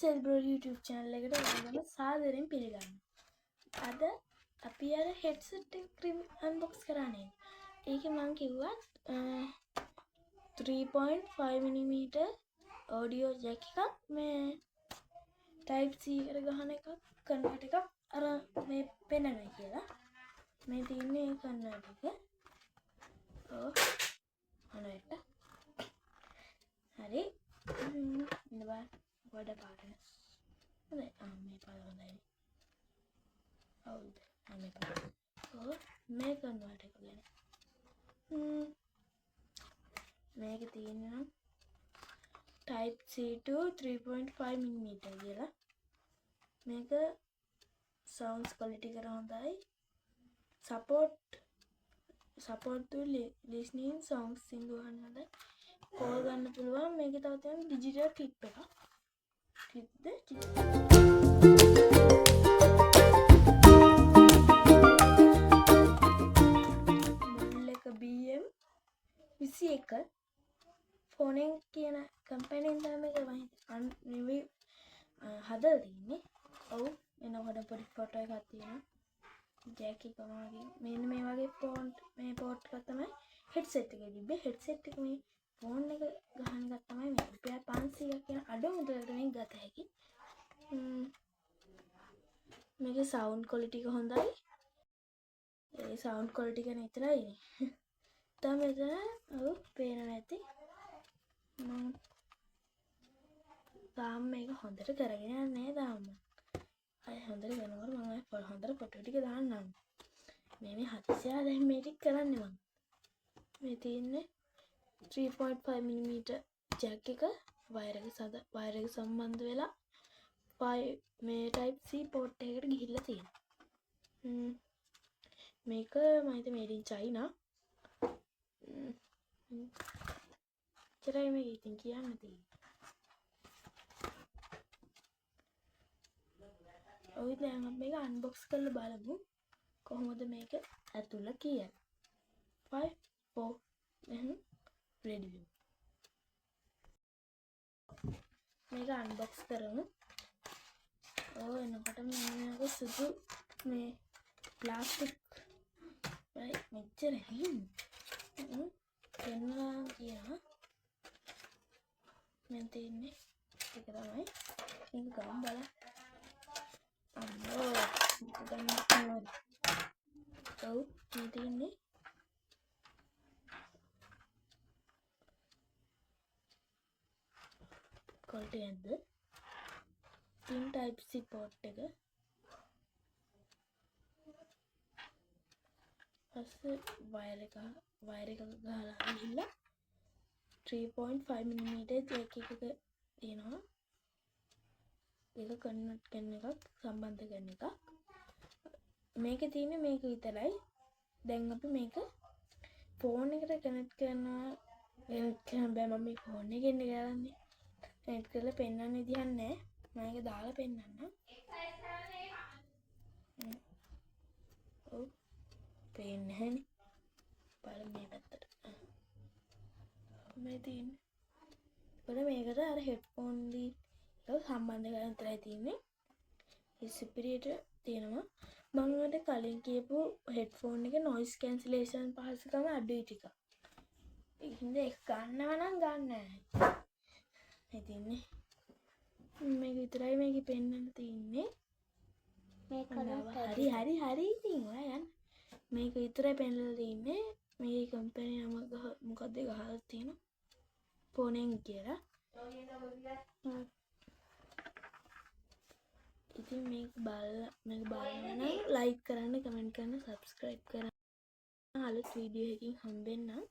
Selbro YouTube channel එකට ඔයාලම සාදරයෙන් පිළිගන්නවා. අද අපි අර headset එක unbox කරන්නේ. ඒකේ මම කිව්වා 3.5mm audio jack එකක් මේ type C එකට ගහන එකක් convert එකක් අර මේ පෙන්නනවා කියලා. මේ තියෙන්නේ convert එක. ඔව් අනේට. හරි. ඉන්න බා වඩ පාටන. හොඳයි. මේ පාට හොඳයි. ඔව් මේ පාට. ඔව් මේ convert එක ගැන. මේක තියෙනවා type C to 3.5mm කියලා. මේක sounds quality කර හොඳයි. support to listening songs සින්දු අහන්න හොඳයි. කෝල් ගන්න පුළුවන්. මේකේ තව තියෙන digital clip එකක්. model එක BM 21 ෆෝනෙන් කියන කම්පැනිෙන් තමයි මේක මම හදලා තින්නේ. ඔව් එනකොට පොඩි ෆොටෝ එකක් තියෙනවා. ජැක් එක වගේ මෙන්න මේ වගේ ෆොන්ට් මේ පෝට් එක තමයි හෙඩ්සෙට් එකේ තිබ්බේ. හෙඩ්සෙට් එක මේ ෆෝන් එක ගහන එක තමයි මේ රුපියල් 500ක් කියන අඩු මුදලකට මේක ගත හැකි. මේකේ සවුන්ඩ් ක්වොලිටි එක හොඳයි. ඒ සවුන්ඩ් ක්වොලිටි ගැන විතරයි නේ. තමයි මෙතන ඔව් පේනවා ඇති. තාම මේක හොඳට කරගෙන යන්නේ තාම. අය හොඳට කරනකොට මම හොඳට ෆොටෝ ටික දාන්නම්. මේ හදිසිය දැන් මේ ටික කරන්නේ මම. මේ තියෙන්නේ 3.5mm ජැක් එක වයර් එක සම්බන්ධ වෙලා මේ type C port එකකට ගිහිල්ලා තියෙනවා. මේක මම හිතේ made in China. චරයි මේක ඉතින් කියන්න තියෙන්නේ. ඔය දැන් අපි මේක unbox කරලා බලමු කොහොමද මේක ඇතුළ කියන්නේ. 5 4 ready මේක unbox කරමු. ඔය එනකොට මේක සුදු මේ ප්ලාස්ටික් මෙච්චර හිම් එන්නා කියලා මම තියන්නේ ඒක තමයි මේක ගම් බලන්න. අම්මෝ ගන්න ඔව් මේ තියන්නේ කොල්ට යද්ද පින් type C port එක පස්සේ වයර් එක ගහලා ගිහිල්ලා 3.5mm ජැක් එකක තියෙනවා. ඒක කන්වර්ට් කරන එකක් සම්බන්ධ කරන එකක්. මේකේ තියෙන්නේ මේක විතරයි. දැන් අපි මේක ෆෝන් එකට කනෙක්ට් කරනවා. බෑ මම මේ ෆෝන් එකෙන් කරන්නේ. කනෙක්ට් කරලා පෙන්වන්න විදිහක් නැහැ. මම ඒක දාලා පෙන්වන්නම්. ඔව් පේන්නේ නැහනේ. බලන්න මේ පැත්තට. මේ තියෙන්නේ. ඒකට මේකට අර හෙඩ්ෆෝන් දී සම්බන්ධ කරලා විතරයි තියෙන්නේ. ස්පීකර් තියෙනවා. මම ඔයාලට කලින් කියපු හෙඩ්ෆෝන් එක noise cancellation පහසුකම අඩුයි ටිකක්. ඒකින්ද ඒක ගන්නව නම් ගන්න නැහැ. මේ තියෙන්නේ. මේක විතරයි මේකේ පෙන්වන්න තියෙන්නේ. මේක හරි ඉතින් ඔයා යන්න. මේක විතරයි පෙන්වලා තියෙන්නේ. මේ කම්පැනි නම මොකක්ද ගහලා තියෙනවා. ෆෝනෙන් කියලා. ඉතින් මේක බලන්න නම් ලයික් කරන්න, කමෙන්ට් කරන්න, සබ්ස්ක්‍රයිබ් කරන්න. අලුත් වීඩියෝ එකකින් හම්බෙන්නම්.